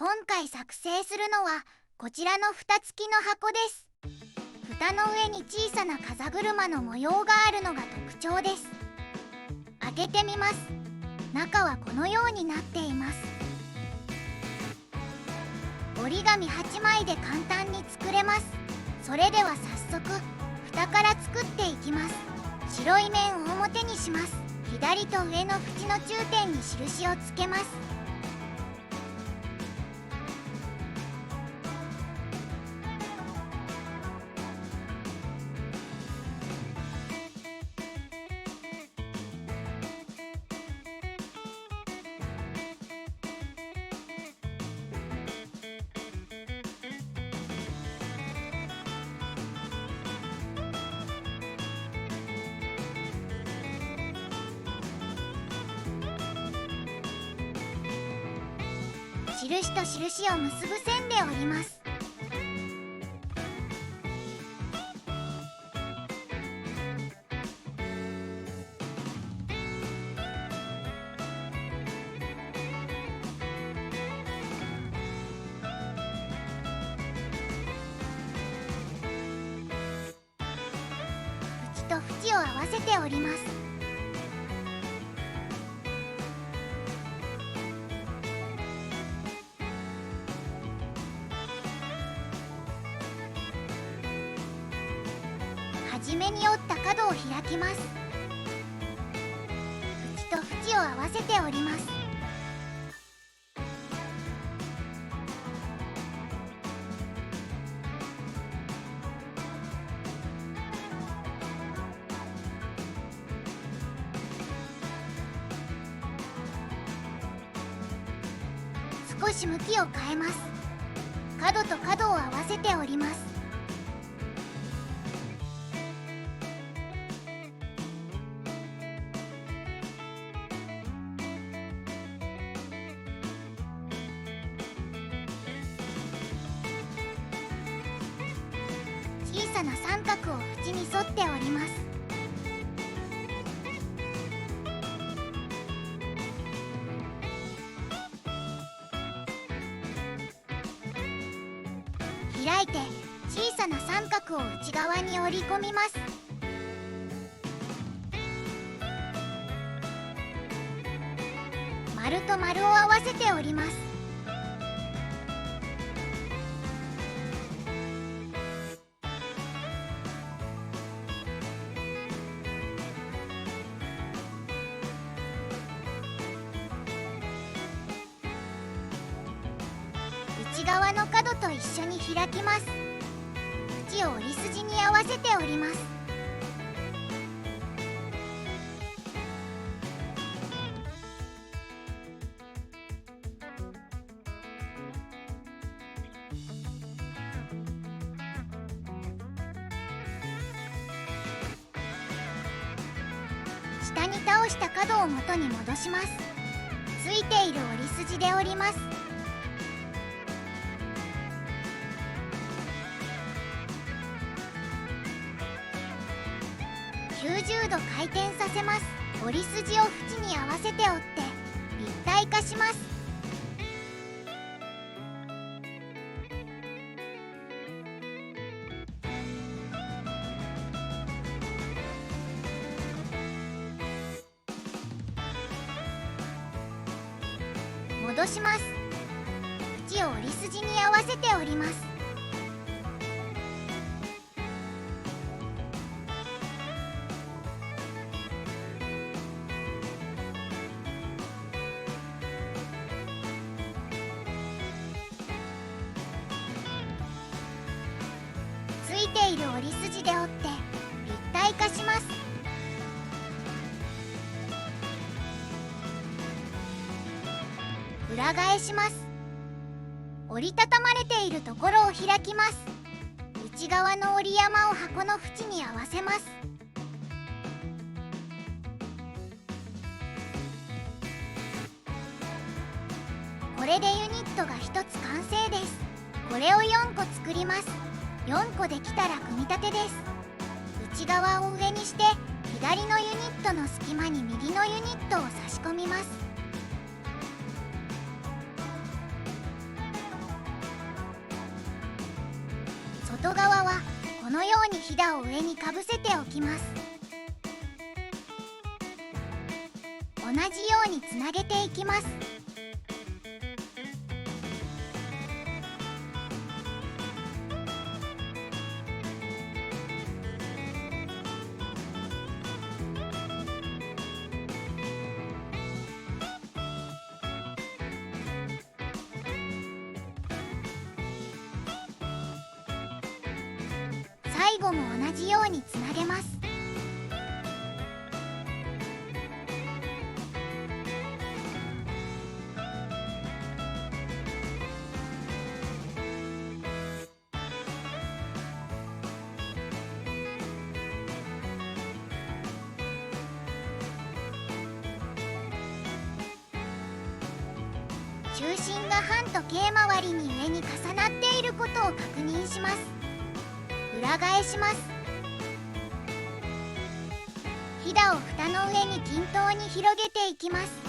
今回作成するのはこちらの蓋付きの箱です。蓋の上に小さな風車の模様があるのが特徴です。開けてみます。中はこのようになっています。折り紙8枚で簡単に作れます。それでは早速蓋から作っていきます。白い面を表にします。左と上の縁の中点に印をつけます。印と印を結ぶ線で折ります。縁と縁を合わせて折ります。はじめに折った角を開きます。縁と縁を合わせて折ります。少し向きを変えます。角と角を合わせて折ります。小さな三角を縁に沿って折ります。開いて小さな三角を内側に折り込みます。丸と丸を合わせて折ります。内側の角と一緒に開きます。縁を折り筋に合わせて折ります。下に倒した角を元に戻します。ついている折り筋で折ります。90度回転させます。折り筋を縁に合わせて折って立体化します。戻します。縁を折り筋に合わせて折ります。ついている折り筋で折って立体化します。裏返します。折りたたまれているところを開きます。内側の折り山を箱の縁に合わせます。これでユニットが1つ完成です。これを4個作ります。4個できたら組み立てです。内側を上にして左のユニットの隙間に右のユニットを差し込みます。外側はこのようにひだを上にかぶせておきます。同じようにつなげていきます。最後も同じようにつなげます。中心が反時計回りに上に重なっていることを確認します。裏返します。ひだを蓋の上に均等に広げていきます。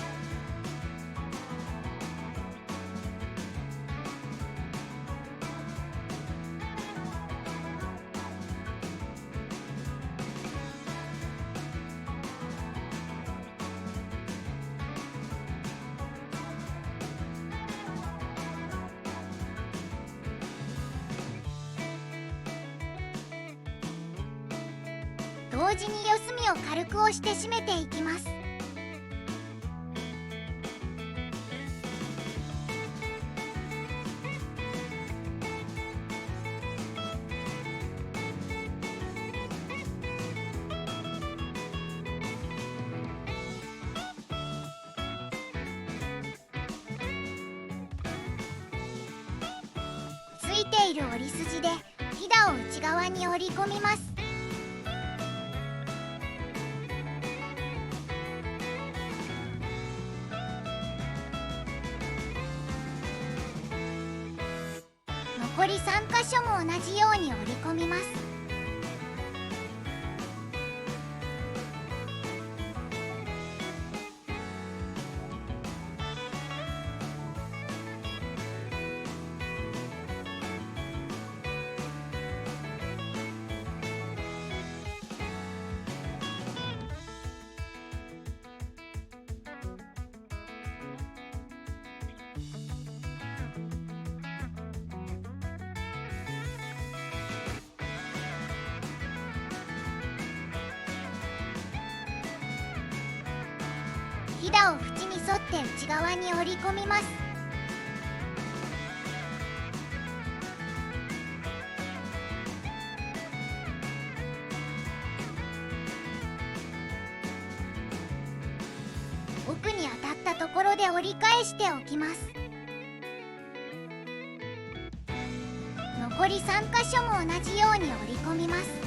同時に四隅を軽く押して締めていきます。ついている折り筋でひだを内側に折り込みます。残り3箇所も同じように折り込みます。ひだを縁に沿って内側に折り込みます。奥に当たったところで折り返しておきます。残り3箇所も同じように折り込みます。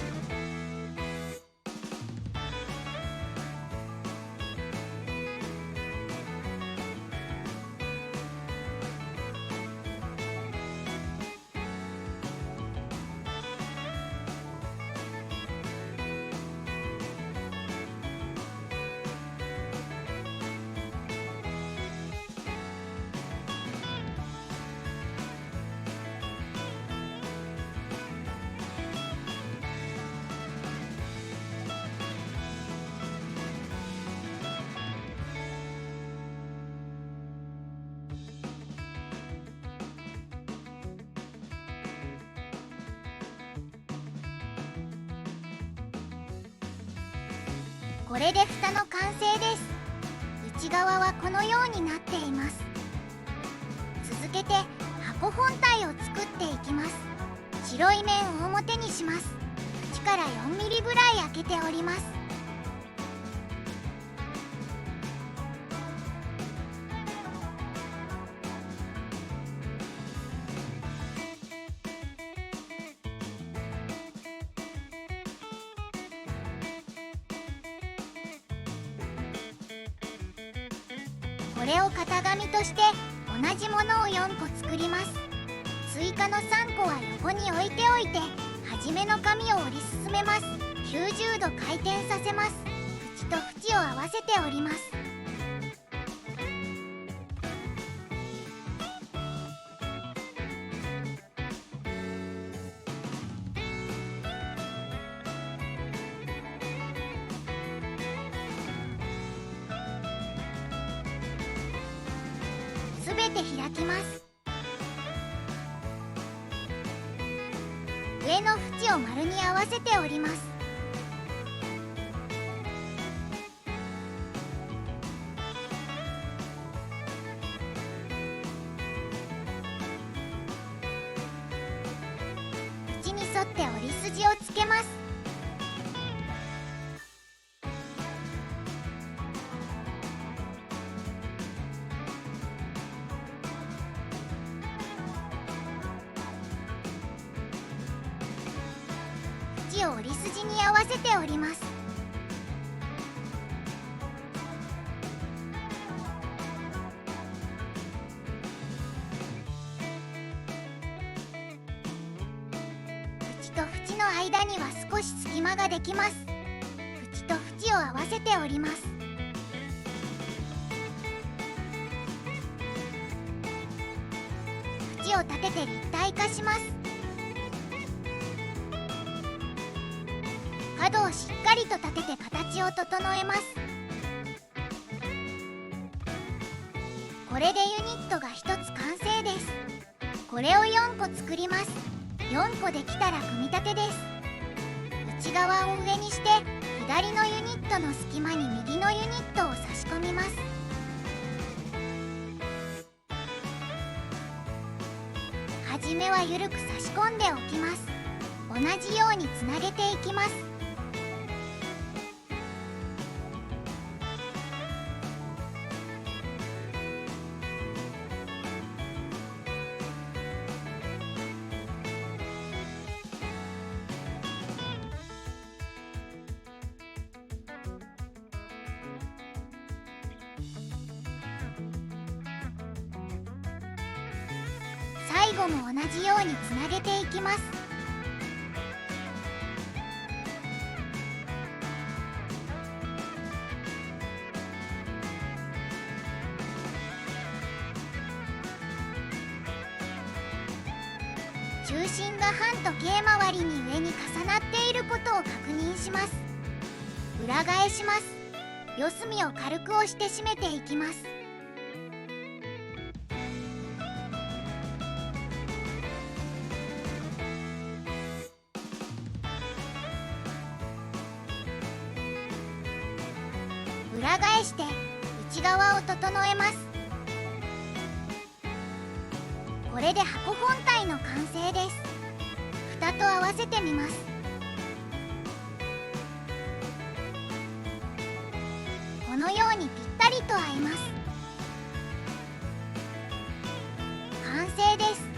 これで蓋の完成です。内側はこのようになっています。続けて箱本体を作っていきます。白い面を表にします。縁から 4mm ぐらい開けております。これを型紙として同じものを4個作ります。追加の3個は横に置いておいて初めの紙を折り進めます。90度回転させます。縁と縁を合わせております。すべて開きます。上の縁を丸に合わせて折ります。縁に沿って折り筋をつけます。縁を折り筋に合わせて折ります。縁と縁の間には少し隙間ができます。縁と縁を合わせて折ります。縁を立てて立体化します。角をしっかりと立てて形を整えます。これでユニットが1つ完成です。これを4個作ります。4個できたら組み立てです。内側を上にして左のユニットの隙間に右のユニットを差し込みます。はじめは緩く差し込んでおきます。同じようにつなげていきます。最後も同じようにつなげていきます。中心が半時計回りに上に重なっていることを確認します。裏返します。四隅を軽く押して締めていきます。裏返して内側を整えます。これで箱本体の完成です。蓋と合わせてみます。このようにぴったりと合います。完成です。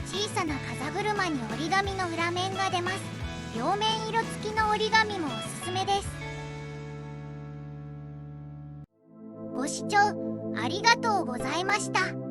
小さな風車に折り紙の裏面が出ます。両面色付きの折り紙もおすすめです。ご視聴ありがとうございました。